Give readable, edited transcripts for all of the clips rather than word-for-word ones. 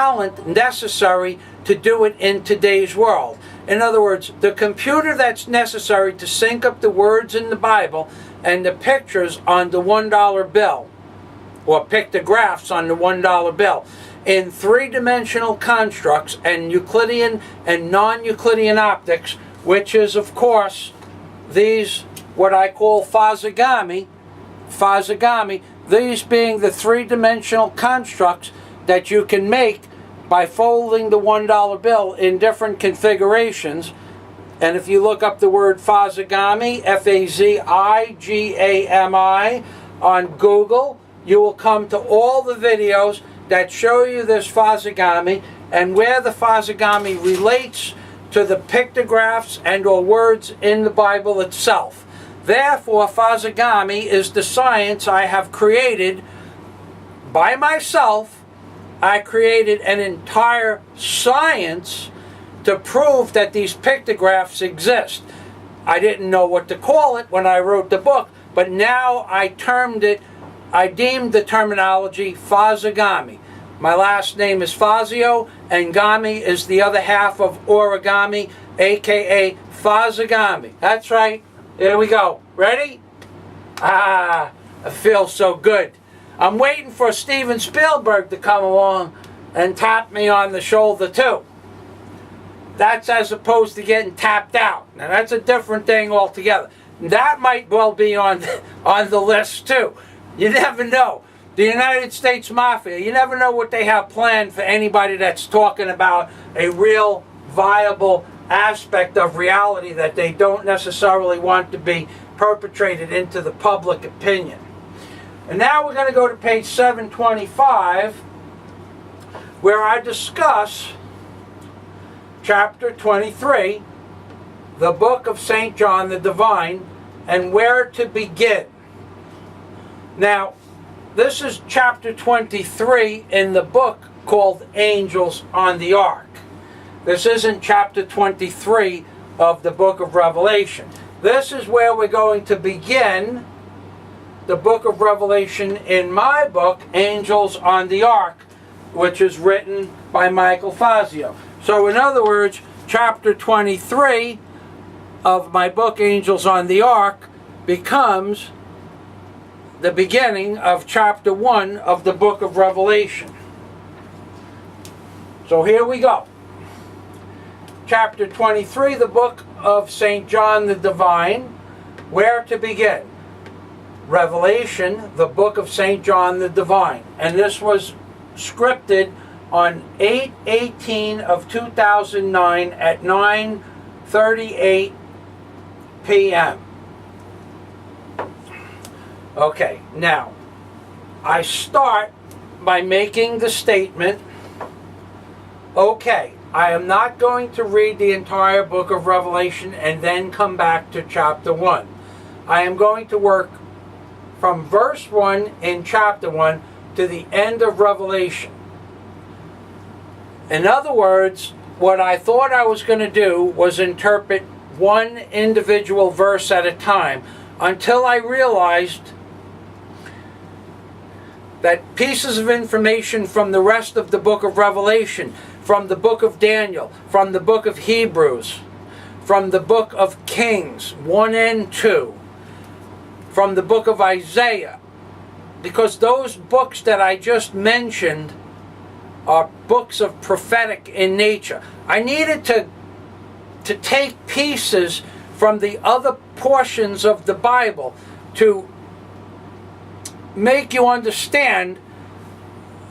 talent necessary to do it in today's world. In other words, the computer that's necessary to sync up the words in the Bible and the pictures on the $1 bill, or pictographs on the $1 bill, in three-dimensional constructs and Euclidean and non-Euclidean optics, which is, of course, these, what I call fazi-gami, these being the three-dimensional constructs that you can make by folding the $1 bill in different configurations. And if you look up the word fazi-gami, F-A-Z-I-G-A-M-I, on Google, you will come to all the videos that show you this fazi-gami and where the fazi-gami relates to the pictographs and or words in the Bible itself. Therefore, fazi-gami is the science I have created by myself. I created an entire science to prove that these pictographs exist. I didn't know what to call it when I wrote the book, but now I deemed the terminology fazi-gami. My last name is Fazio, and Gami is the other half of origami, aka fazi-gami. That's right. Here we go. Ready? Ah, it feels so good. I'm waiting for Steven Spielberg to come along and tap me on the shoulder too. That's as opposed to getting tapped out. Now that's a different thing altogether. That might well be on the list too. You never know. The United States Mafia, you never know what they have planned for anybody that's talking about a real viable aspect of reality that they don't necessarily want to be perpetrated into the public opinion. And now we're going to go to page 725, where I discuss chapter 23, the book of St. John the Divine, and where to begin. Now, this is chapter 23 in the book called Angels on the Ark. This isn't chapter 23 of the book of Revelation. This is where we're going to begin the book of Revelation in my book, Angels on the Ark, which is written by Michael Fazio. So in other words, chapter 23 of my book, Angels on the Ark, becomes the beginning of chapter 1 of the book of Revelation. So here we go. Chapter 23, the book of St. John the Divine. Where to begin? Revelation, the book of St. John the Divine. And this was scripted on 8/18 of 2009 at 9:38 p.m. Okay, now, I start by making the statement, okay, I am not going to read the entire book of Revelation and then come back to chapter 1. I am going to work from verse 1 in chapter 1 to the end of Revelation. In other words, what I thought I was going to do was interpret one individual verse at a time until I realized that pieces of information from the rest of the book of Revelation, from the book of Daniel, from the book of Hebrews, from the book of Kings 1 and 2, from the book of Isaiah, because those books that I just mentioned are books of prophetic in nature. I needed to take pieces from the other portions of the Bible to make you understand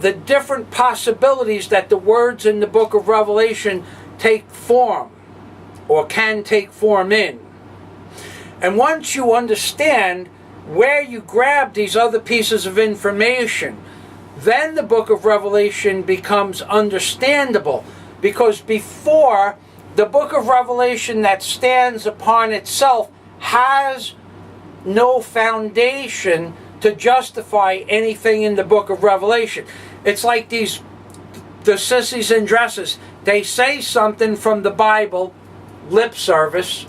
the different possibilities that the words in the book of Revelation take form or can take form in. And once you understand where you grab these other pieces of information, then the book of Revelation becomes understandable, because before, the book of Revelation that stands upon itself has no foundation to justify anything in the book of Revelation. It's like the sissies in dresses. They say something from the Bible, lip service.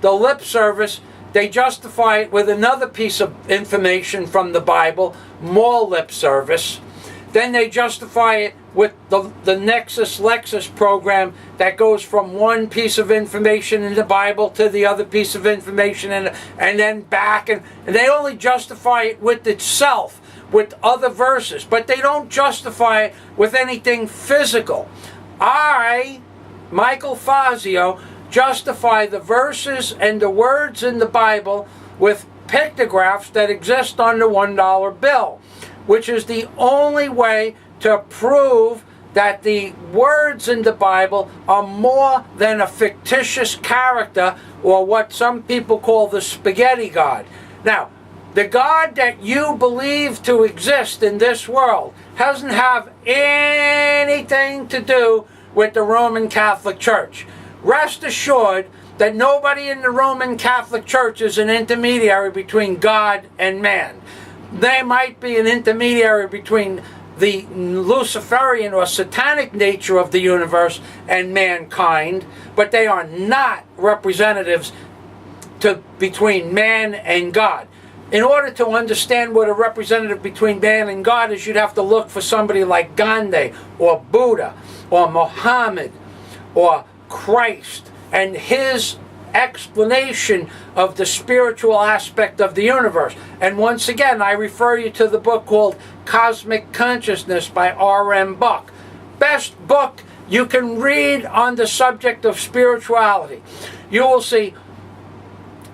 The lip service, they justify it with another piece of information from the Bible, more lip service. Then they justify it with the Nexus Lexus program that goes from one piece of information in the Bible to the other piece of information and then back, and they only justify it with itself, with other verses, but they don't justify it with anything physical. I, Michael Fazio, justify the verses and the words in the Bible with pictographs that exist on the $1 bill, which is the only way to prove that the words in the Bible are more than a fictitious character, or what some people call the spaghetti God. Now, the God that you believe to exist in this world doesn't have anything to do with the Roman Catholic Church. Rest assured that nobody in the Roman Catholic Church is an intermediary between God and man. They might be an intermediary between the Luciferian or satanic nature of the universe and mankind, but they are not representatives between man and God. In order to understand what a representative between man and God is, you'd have to look for somebody like Gandhi or Buddha or Muhammad or Christ and his explanation of the spiritual aspect of the universe. And once again, I refer you to the book called Cosmic Consciousness by R.M. Buck. Best book you can read on the subject of spirituality. You will see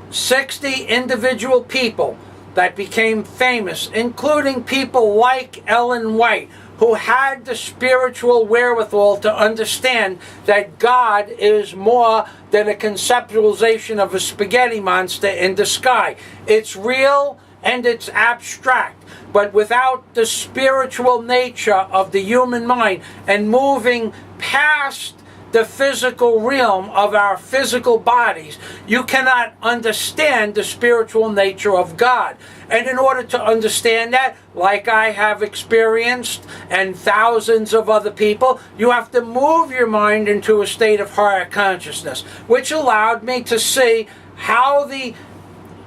60 individual people that became famous, including people like Ellen White, who had the spiritual wherewithal to understand that God is more than a conceptualization of a spaghetti monster in the sky. It's real and it's abstract, but without the spiritual nature of the human mind and moving past the physical realm of our physical bodies, you cannot understand the spiritual nature of God. And in order to understand that, like I have experienced and thousands of other people, you have to move your mind into a state of higher consciousness, which allowed me to see how the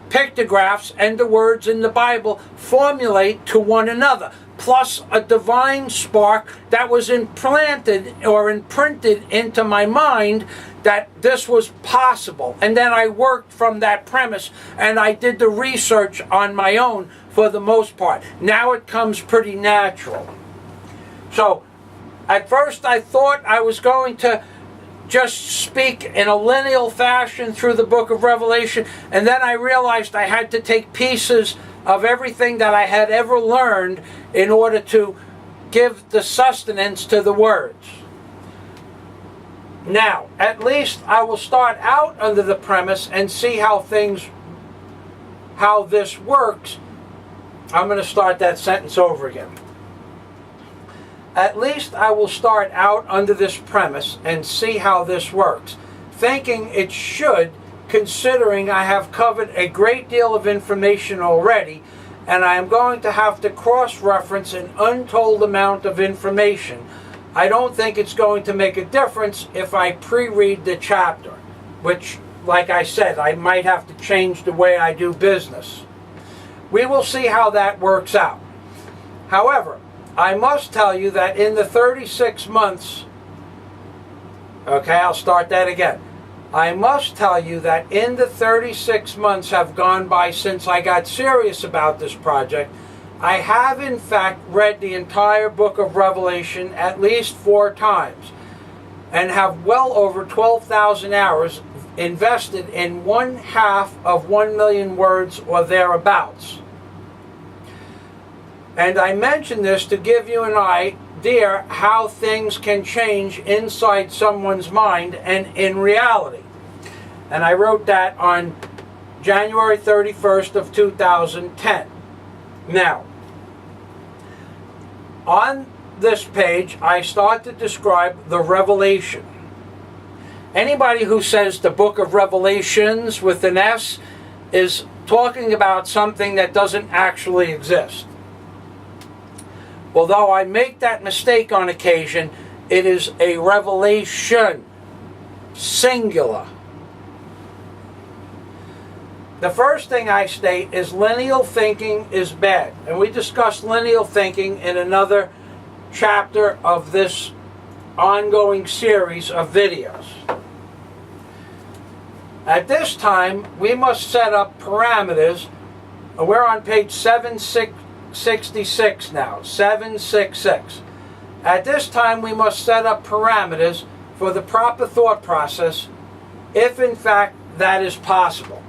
pictographs and the words in the Bible formulate to one another, plus a divine spark that was implanted or imprinted into my mind that this was possible. And then I worked from that premise and I did the research on my own for the most part. Now it comes pretty natural. So at first I thought I was going to just speak in a lineal fashion through the book of Revelation, and then I realized I had to take pieces of everything that I had ever learned in order to give the sustenance to the words. Now, at least I will start out under the premise and see how this works. I'm going to start that sentence over again. At least I will start out under this premise and see how this works, thinking it should, considering I have covered a great deal of information already, and I am going to have to cross-reference an untold amount of information. I don't think it's going to make a difference if I pre-read the chapter, which, like I said, I might have to change the way I do business. We will see how that works out. However, I must tell you that in the 36 months, okay, I'll start that again. I must tell you that in the 36 months have gone by since I got serious about this project, I have in fact read the entire book of Revelation at least 4 times and have well over 12,000 hours invested in 1/2 of 1 million words or thereabouts. And I mention this to give you an idea how things can change inside someone's mind and in reality. And I wrote that on January 31st of 2010. Now, on this page, I start to describe the revelation. Anybody who says the book of Revelations with an S is talking about something that doesn't actually exist. Although I make that mistake on occasion, it is a revelation, singular. The first thing I state is lineal thinking is bad. And we discussed lineal thinking in another chapter of this ongoing series of videos. At this time, we must set up parameters. We're on page 766 now, 766. At this time, we must set up parameters for the proper thought process, if in fact that is possible.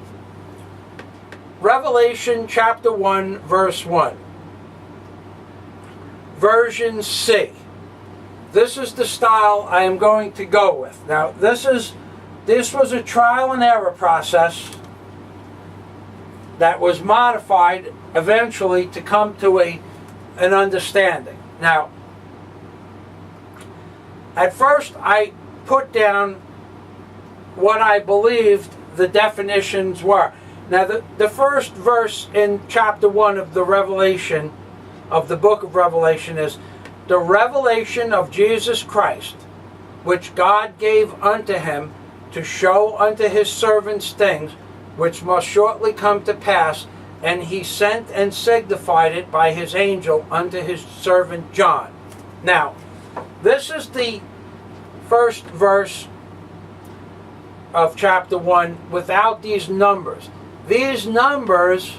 Revelation chapter 1, verse 1. Version C. This is the style I am going to go with. Now, this was a trial and error process that was modified eventually to come to an understanding. Now, at first I put down what I believed the definitions were. Now, the first verse in chapter 1 of the Revelation, of the book of Revelation, is the revelation of Jesus Christ, which God gave unto him to show unto his servants things which must shortly come to pass, and he sent and signified it by his angel unto his servant John. Now, this is the first verse of chapter 1 without these numbers. These numbers